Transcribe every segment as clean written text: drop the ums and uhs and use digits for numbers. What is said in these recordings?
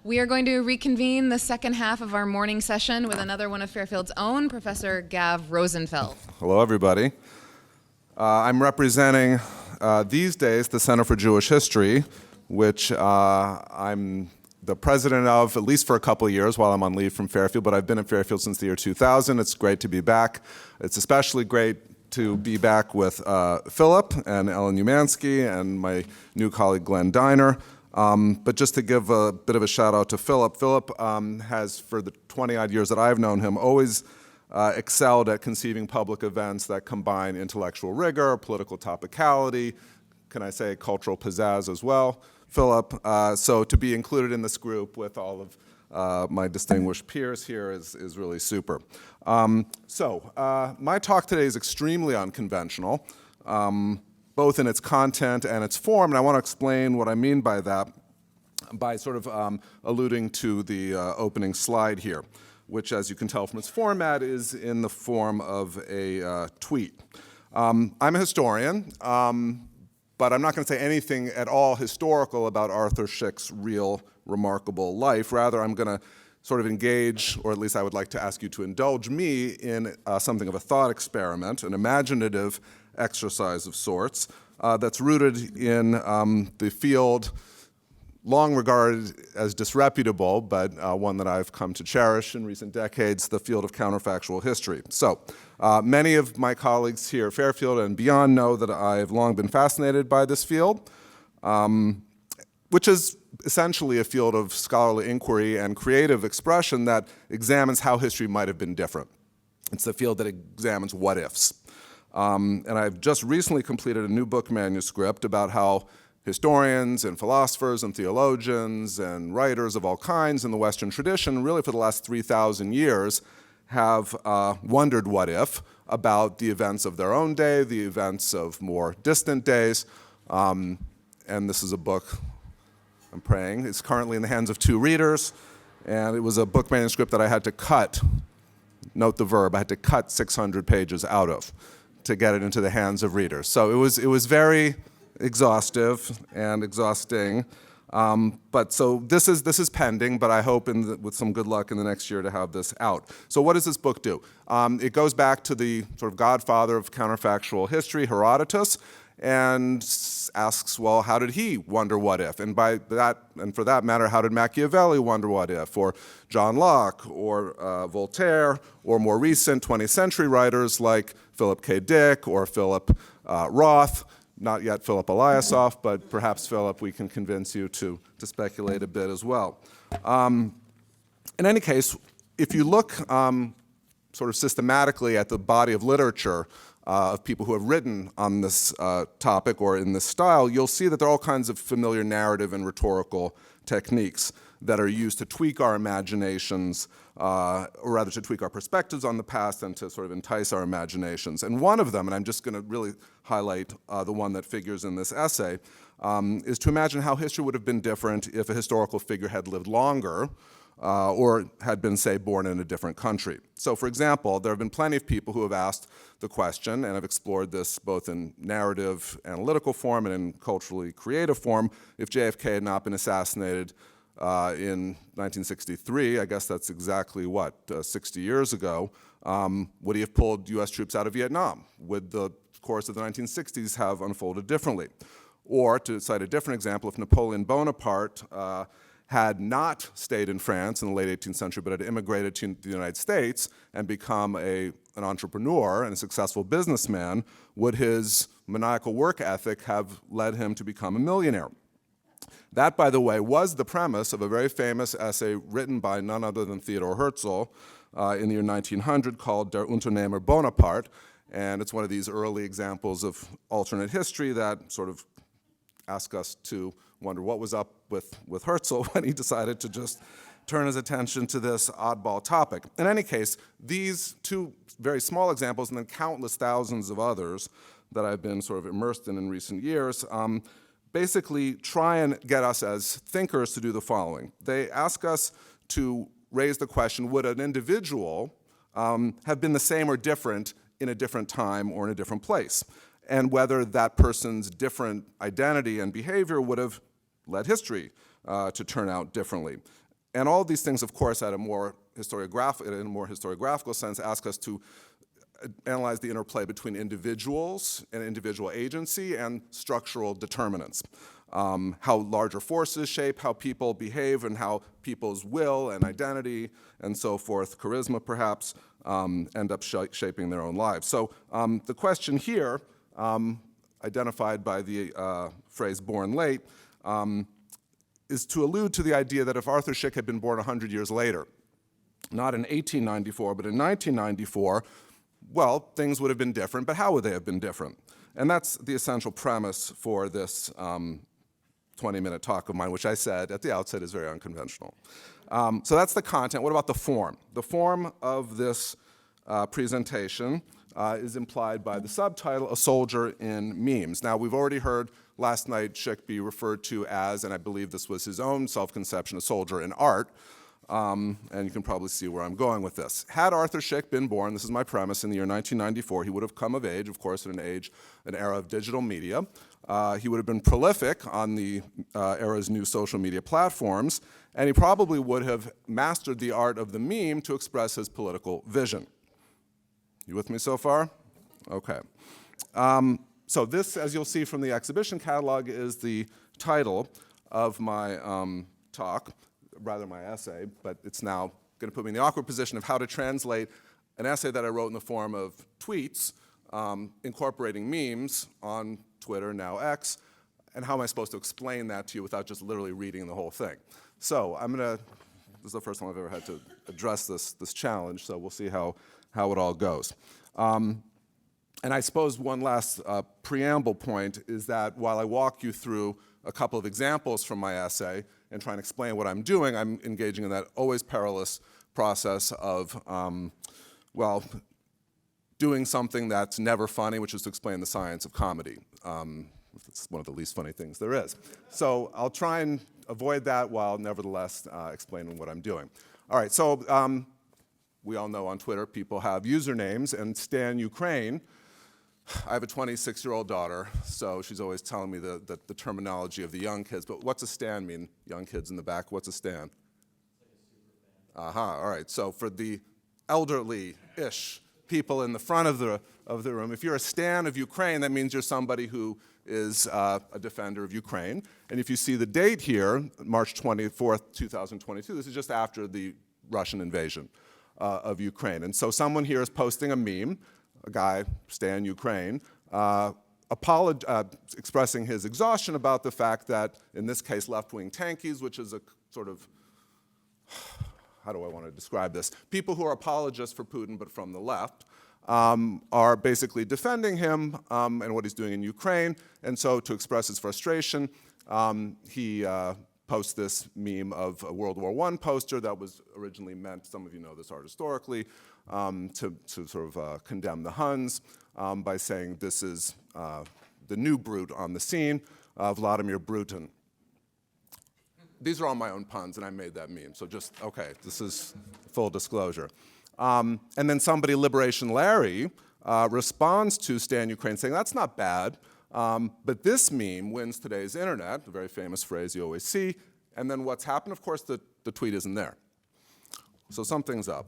We are going to reconvene the second half of our morning session with another one of Fairfield's own, Professor Gav Rosenfeld. Hello, everybody. I'm representing, these days, the Center for Jewish History, which I'm the president of, at least for a couple of years while I'm on leave from Fairfield, but I've been at Fairfield since the year 2000. It's great to be back. It's especially great to be back with Philip and Ellen Umansky and my new colleague Glenn Diner. But just to give a bit of a shout out to Philip, Philip has, for the 20-odd years that I've known him, always excelled at conceiving public events that combine intellectual rigor, political topicality, can I say cultural pizzazz as well, Philip. So to be included in this group with all of my distinguished peers here is really super. My talk today is extremely unconventional, both in its content and its form, and I want to explain what I mean by that by sort of alluding to the opening slide here, which, as you can tell from its format, is in the form of a tweet. I'm a historian, but I'm not going to say anything at all historical about Arthur Szyk's real remarkable life. Rather, I'm going to sort of engage, or at least I would like to ask you to indulge me in something of a thought experiment, an imaginative exercise of sorts that's rooted in the field long regarded as disreputable, but one that I've come to cherish in recent decades, the field of counterfactual history. So many of my colleagues here at Fairfield and beyond know that I've long been fascinated by this field, which is essentially a field of scholarly inquiry and creative expression that examines how history might have been different. It's the field that examines what-ifs. And I've just recently completed a new book manuscript about how historians and philosophers and theologians and writers of all kinds in the Western tradition, really for the last 3,000 years, have wondered what if about the events of their own day, the events of more distant days. And this is a book, I'm praying, it's currently in the hands of 2 readers, and it was a book manuscript that I had to cut, note the verb, I had to cut 600 pages out of to get it into the hands of readers. So it was very exhaustive and exhausting. But so this is pending, but I hope with some good luck in the next year to have this out. So what does this book do? It goes back to the sort of godfather of counterfactual history, Herodotus, and asks, well, how did he wonder what if? And by that, and for that matter, how did Machiavelli wonder what if? Or John Locke, or Voltaire, or more recent 20th century writers like Philip K. Dick or Philip Roth. Not yet Philip Eliasov, but perhaps Philip, we can convince you to speculate a bit as well. In any case, if you look sort of systematically at the body of literature of people who have written on this topic or in this style, you'll see that there are all kinds of familiar narrative and rhetorical techniques that are used to tweak our imaginations, or rather to tweak our perspectives on the past and to sort of entice our imaginations. And one of them, and I'm just going to really highlight the one that figures in this essay, is to imagine how history would have been different if a historical figure had lived longer or had been, say, born in a different country. So, for example, there have been plenty of people who have asked the question, and have explored this both in narrative analytical form and in culturally creative form, if JFK had not been assassinated in 1963, I guess that's exactly, 60 years ago, would he have pulled US troops out of Vietnam? Would the course of the 1960s have unfolded differently? Or, to cite a different example, if Napoleon Bonaparte had not stayed in France in the late 18th century, but had immigrated to the United States and become an entrepreneur and a successful businessman, would his maniacal work ethic have led him to become a millionaire? That, by the way, was the premise of a very famous essay written by none other than Theodor Herzl in the year 1900 called Der Unternehmer Bonaparte, and it's one of these early examples of alternate history that sort of ask us to wonder what was up with Herzl when he decided to just turn his attention to this oddball topic. In any case, these 2 very small examples, and then countless thousands of others that I've been sort of immersed in recent years, basically try and get us as thinkers to do the following. They ask us to raise the question, would an individual have been the same or different in a different time or in a different place? And whether that person's different identity and behavior would have led history to turn out differently. And all these things, of course, in a more historiographical sense, ask us to analyze the interplay between individuals and individual agency and structural determinants. How larger forces shape how people behave and how people's will and identity and so forth, charisma perhaps, end up shaping their own lives. So the question here, identified by the phrase born late, is to allude to the idea that if Arthur Szyk had been born 100 years later, not in 1894, but in 1994, well, things would have been different, but how would they have been different? And that's the essential premise for this 20-minute talk of mine, which I said at the outset is very unconventional. So that's the content. What about the form? The form of this presentation is implied by the subtitle, A Soldier in Memes. Now, we've already heard last night Szyk be referred to as, and I believe this was his own self-conception, a soldier in art. And you can probably see where I'm going with this. Had Arthur Szyk been born, this is my premise, in the year 1994, he would have come of age, of course, in an era of digital media. He would have been prolific on the era's new social media platforms, and he probably would have mastered the art of the meme to express his political vision. You with me so far? Okay. So this, as you'll see from the exhibition catalog, is the title of my talk, rather my essay, but it's now going to put me in the awkward position of how to translate an essay that I wrote in the form of tweets, incorporating memes on Twitter, now X, and how am I supposed to explain that to you without just literally reading the whole thing? So this is the first time I've ever had to address this challenge, so we'll see how it all goes. And I suppose one last preamble point is that while I walk you through a couple of examples from my essay and try and explain what I'm doing, I'm engaging in that always perilous process of, well, doing something that's never funny, which is to explain the science of comedy. It's one of the least funny things there is. So I'll try and avoid that while nevertheless explaining what I'm doing. All right, so we all know on Twitter people have usernames, and Stan Ukraine. I have a 26-year-old daughter, so she's always telling me the terminology of the young kids. But what's a stan mean? Young kids in the back, what's a stan? Aha, all right. So for the elderly-ish people in the front of the room, if you're a stan of Ukraine, that means you're somebody who is a defender of Ukraine. And if you see the date here, March 24th, 2022, this is just after the Russian invasion of Ukraine. And so someone here is posting a meme, a guy, Stan Ukraine, expressing his exhaustion about the fact that, in this case, left-wing tankies, which is a sort of, how do I want to describe this? People who are apologists for Putin but from the left are basically defending him and what he's doing in Ukraine. And so to express his frustration, he posts this meme of a World War I poster that was originally meant, some of you know this art historically, to sort of condemn the Huns by saying this is the new brute on the scene, Vladimir Brutin. These are all my own puns, and I made that meme, so just, okay, this is full disclosure. And then somebody, Liberation Larry, responds to Stan Ukraine saying, that's not bad, but this meme wins today's internet, a very famous phrase you always see, and then what's happened? Of course, the tweet isn't there. So something's up.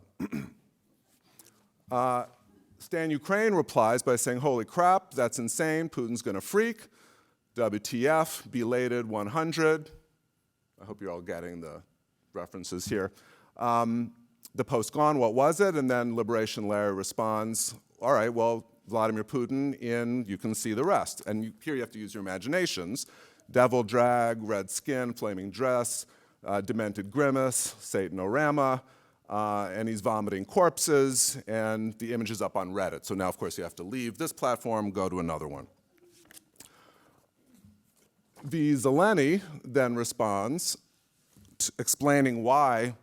Stan Ukraine replies by saying, holy crap, that's insane, Putin's gonna freak, WTF, belated 100. I hope you're all getting the references here. The post gone, what was it? And then Liberation Larry responds, all right, well, Vladimir Putin you can see the rest. And here you have to use your imaginations. Devil drag, red skin, flaming dress, demented grimace, Satanorama, and he's vomiting corpses, and the image is up on Reddit. So now, of course, you have to leave this platform, go to another one. V. Zeleny then responds, explaining why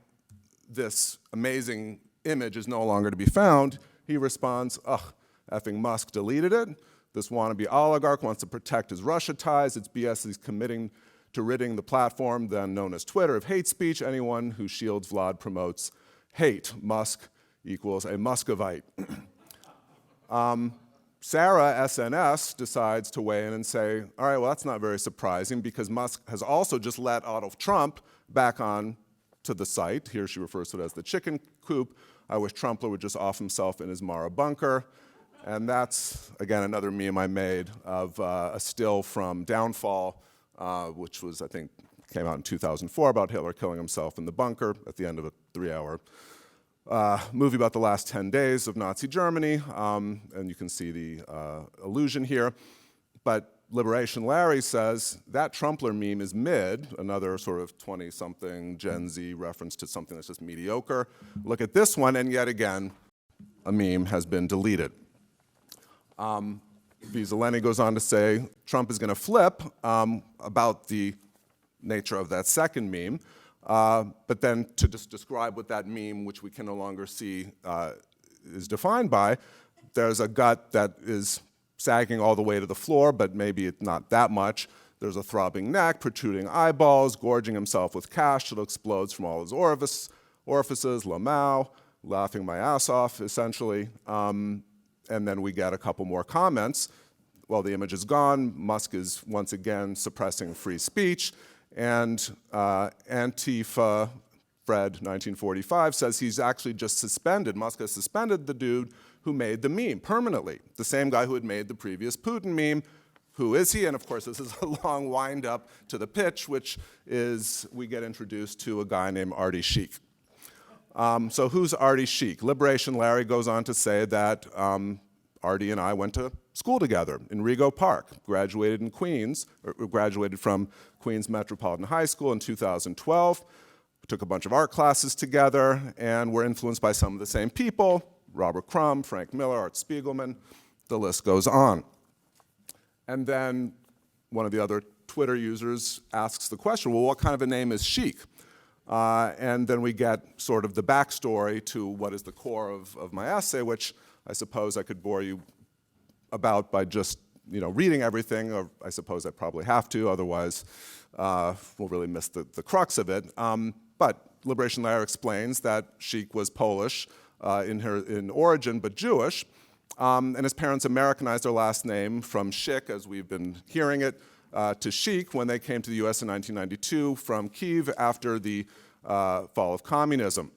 this amazing image is no longer to be found. He responds, ugh, effing Musk deleted it. This wannabe oligarch wants to protect his Russia ties. It's BS he's committing to ridding the platform, then known as Twitter, of hate speech. Anyone who shields Vlad promotes hate. Musk equals a Muscovite. Sarah, SNS, decides to weigh in and say, all right, well, that's not very surprising because Musk has also just let Adolf Trump back on to the site. Here she refers to it as the chicken coop. I wish Trumpler would just off himself in his Mara bunker. And that's, again, another meme I made of a still from Downfall, which was, I think, came out in 2004 about Hitler killing himself in the bunker at the end of a 3-hour movie about the last 10 days of Nazi Germany. And you can see the allusion here. But Liberation Larry says that Trumpler meme is mid, another sort of 20-something Gen Z reference to something that's just mediocre. Look at this one, and yet again, a meme has been deleted. Vizoleni goes on to say Trump is going to flip about the nature of that second meme, but then to just describe what that meme, which we can no longer see, is defined by, there's a gut that is sagging all the way to the floor, but maybe it's not that much. There's a throbbing neck, protruding eyeballs, gorging himself with cash that explodes from all his orifices, Lamau, laughing my ass off, essentially. And then we get a couple more comments. Well, the image is gone. Musk is once again suppressing free speech. And Antifa Fred, 1945, says he's actually just suspended, Musk has suspended the dude who made the meme permanently, the same guy who had made the previous Putin meme. Who is he? And of course, this is a long wind up to the pitch, which is we get introduced to a guy named Artie Szyk. So who's Artie Szyk? Liberation Larry goes on to say that Artie and I went to school together in Rego Park, graduated in Queens, or graduated from Queens Metropolitan High School in 2012, took a bunch of art classes together, and were influenced by some of the same people, Robert Crumb, Frank Miller, Art Spiegelman, the list goes on. And then one of the other Twitter users asks the question, well, what kind of a name is Szyk? And then we get sort of the backstory to what is the core of my essay, which I suppose I could bore you about by just reading everything, or I suppose I probably have to, otherwise we'll really miss the crux of it. But Liberation Larry explains that Szyk was Polish in origin, but Jewish, and his parents Americanized their last name from Szyk, as we've been hearing it, to Szyk when they came to the US in 1992 from Kyiv after the fall of communism.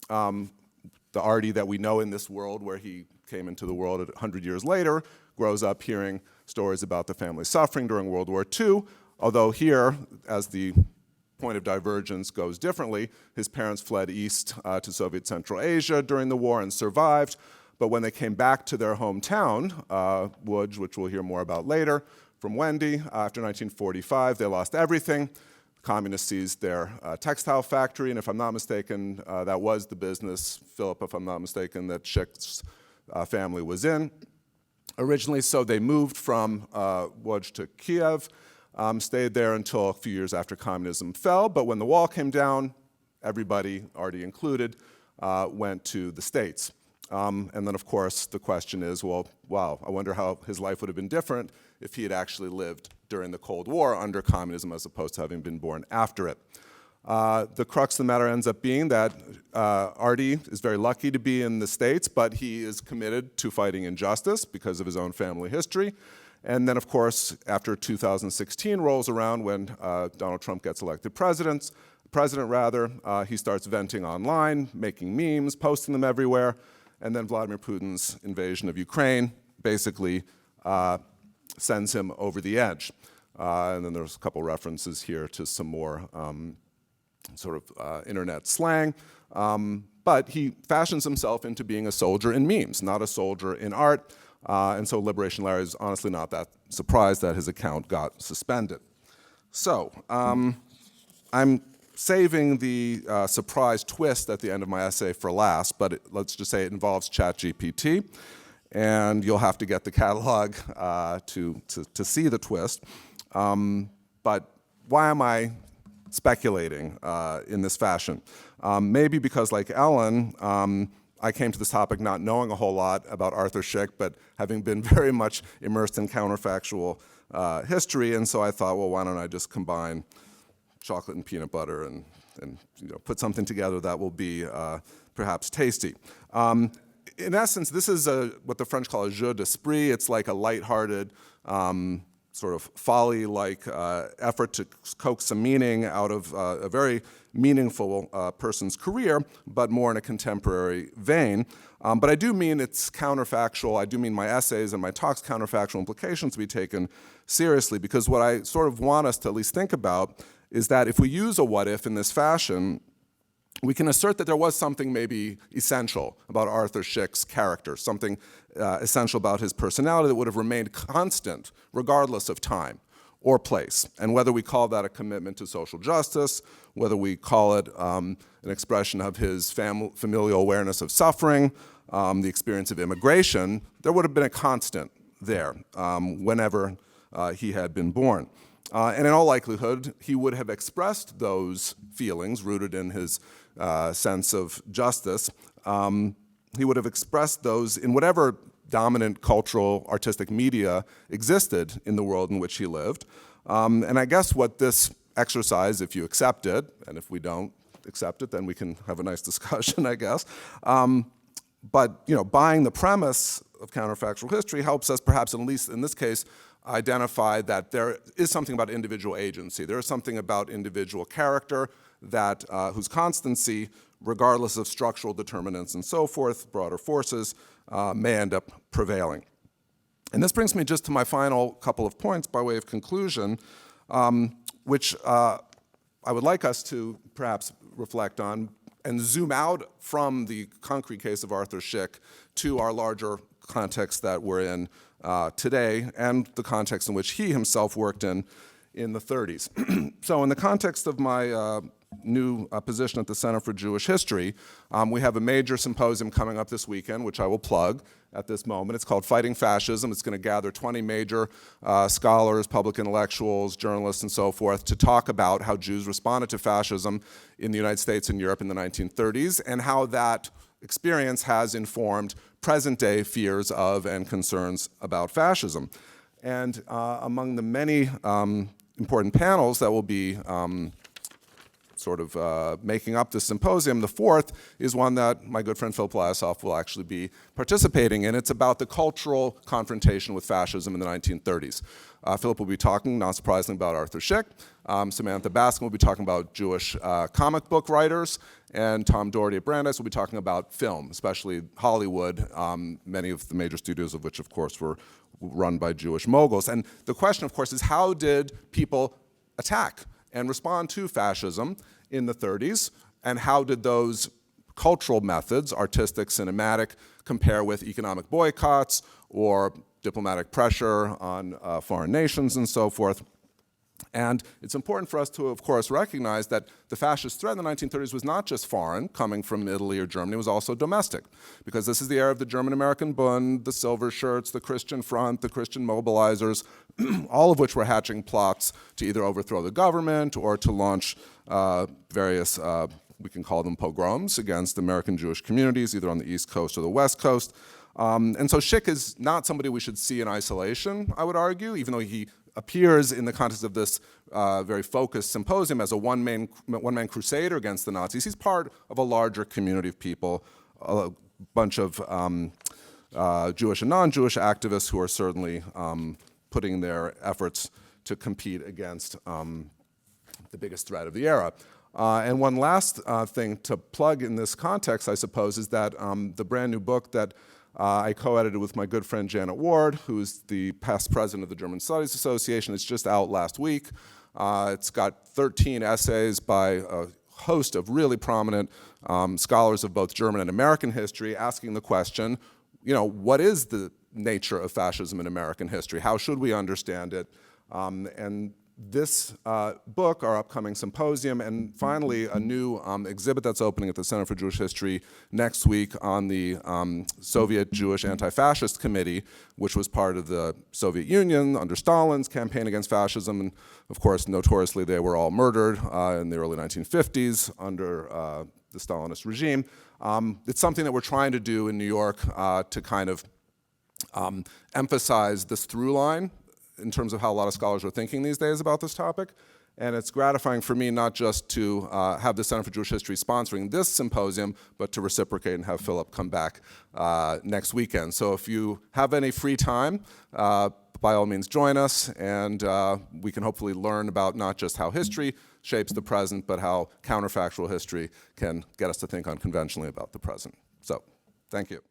The Artie that we know in this world, where he came into the world 100 years later, grows up hearing stories about the family suffering during World War II, although here, as the point of divergence goes differently, his parents fled east to Soviet Central Asia during the war and survived, but when they came back to their hometown, Łódź, which we'll hear more about later, from Wendy, after 1945, they lost everything. Communists seized their textile factory, and if I'm not mistaken, that was the business, Philip, if I'm not mistaken, that Szyk's family was in originally. So they moved from Łódź to Kiev, stayed there until a few years after communism fell, but when the wall came down, everybody, Artie included, went to the States. And then, of course, the question is, well, wow, I wonder how his life would have been different if he had actually lived during the Cold War under communism as opposed to having been born after it. The crux of the matter ends up being that Artie is very lucky to be in the States, but he is committed to fighting injustice because of his own family history. And then, of course, after 2016 rolls around, when Donald Trump gets elected president, he starts venting online, making memes, posting them everywhere. And then Vladimir Putin's invasion of Ukraine basically sends him over the edge. And then there's a couple references here to some more internet slang. But he fashions himself into being a soldier in memes, not a soldier in art. And so Liberation Larry is honestly not that surprised that his account got suspended. So I'm saving the surprise twist at the end of my essay for last, but let's just say it involves ChatGPT, and you'll have to get the catalog to see the twist. But why am I speculating in this fashion? Maybe because, like Ellen, I came to this topic not knowing a whole lot about Arthur Szyk, but having been very much immersed in counterfactual history, and so I thought, well, why don't I just combine chocolate and peanut butter and put something together that will be perhaps tasty. In essence, this is what the French call a jeu d'esprit. It's like a lighthearted sort of folly-like effort to coax some meaning out of a very meaningful person's career, but more in a contemporary vein. But I do mean it's counterfactual. I do mean my essays and my talks' counterfactual implications to be taken seriously, because what I sort of want us to at least think about is that if we use a what if in this fashion, we can assert that there was something maybe essential about Arthur Szyk's character, something essential about his personality that would have remained constant regardless of time or place. And whether we call that a commitment to social justice, whether we call it an expression of his familial awareness of suffering, the experience of immigration, there would have been a constant there whenever he had been born. And in all likelihood, he would have expressed those feelings rooted in his sense of justice. He would have expressed those in whatever dominant cultural, artistic media existed in the world in which he lived. And I guess what this exercise, if you accept it, and if we don't accept it, then we can have a nice discussion, I guess. But buying the premise of counterfactual history helps us perhaps, at least in this case, identify that there is something about individual agency. There is something about individual character that whose constancy, regardless of structural determinants and so forth, broader forces, may end up prevailing. And this brings me just to my final couple of points by way of conclusion, which I would like us to perhaps reflect on and zoom out from the concrete case of Arthur Szyk to our larger context that we're in today and the context in which he himself worked in the 30s. So in the context of my new position at the Center for Jewish History, we have a major symposium coming up this weekend, which I will plug at this moment. It's called Fighting Fascism. It's going to gather 20 major scholars, public intellectuals, journalists, and so forth to talk about how Jews responded to fascism in the United States and Europe in the 1930s and how that experience has informed present-day fears of and concerns about fascism. And among the many important panels that will be sort of making up this symposium, the fourth is one that my good friend Philip Lasoff will actually be participating in. It's about the cultural confrontation with fascism in the 1930s. Philip will be talking, not surprisingly, about Arthur Szyk. Samantha Baskin will be talking about Jewish comic book writers, and Tom Doherty at Brandeis will be talking about film, especially Hollywood, many of the major studios of which, of course, were run by Jewish moguls. And the question, of course, is how did people attack and respond to fascism in the 30s, and how did those cultural methods, artistic, cinematic, compare with economic boycotts or diplomatic pressure on foreign nations and so forth. And it's important for us to, of course, recognize that the fascist threat in the 1930s was not just foreign, coming from Italy or Germany, it was also domestic. Because this is the era of the German-American Bund, the Silver Shirts, the Christian Front, the Christian Mobilizers, all of which were hatching plots to either overthrow the government or to launch various, we can call them pogroms, against American Jewish communities, either on the East Coast or the West Coast. And so Szyk is not somebody we should see in isolation, I would argue, even though he appears in the context of this very focused symposium as a one-man crusader against the Nazis. He's part of a larger community of people, a bunch of Jewish and non-Jewish activists who are certainly putting their efforts to compete against the biggest threat of the era. And one last thing to plug in this context, I suppose, is that the brand new book that I co-edited with my good friend Janet Ward, who's the past president of the German Studies Association. It's just out last week. It's got 13 essays by a host of really prominent scholars of both German and American history, asking the question, what is the nature of fascism in American history? How should we understand it? And this book, our upcoming symposium, and finally a new exhibit that's opening at the Center for Jewish History next week on the Soviet Jewish Anti-Fascist Committee, which was part of the Soviet Union under Stalin's campaign against fascism. And of course, notoriously, they were all murdered in the early 1950s under the Stalinist regime. It's something that we're trying to do in New York to kind of emphasize this through line in terms of how a lot of scholars are thinking these days about this topic. And it's gratifying for me not just to have the Center for Jewish History sponsoring this symposium, but to reciprocate and have Philip come back next weekend. So if you have any free time, by all means join us, and we can hopefully learn about not just how history shapes the present, but how counterfactual history can get us to think unconventionally about the present. So, thank you.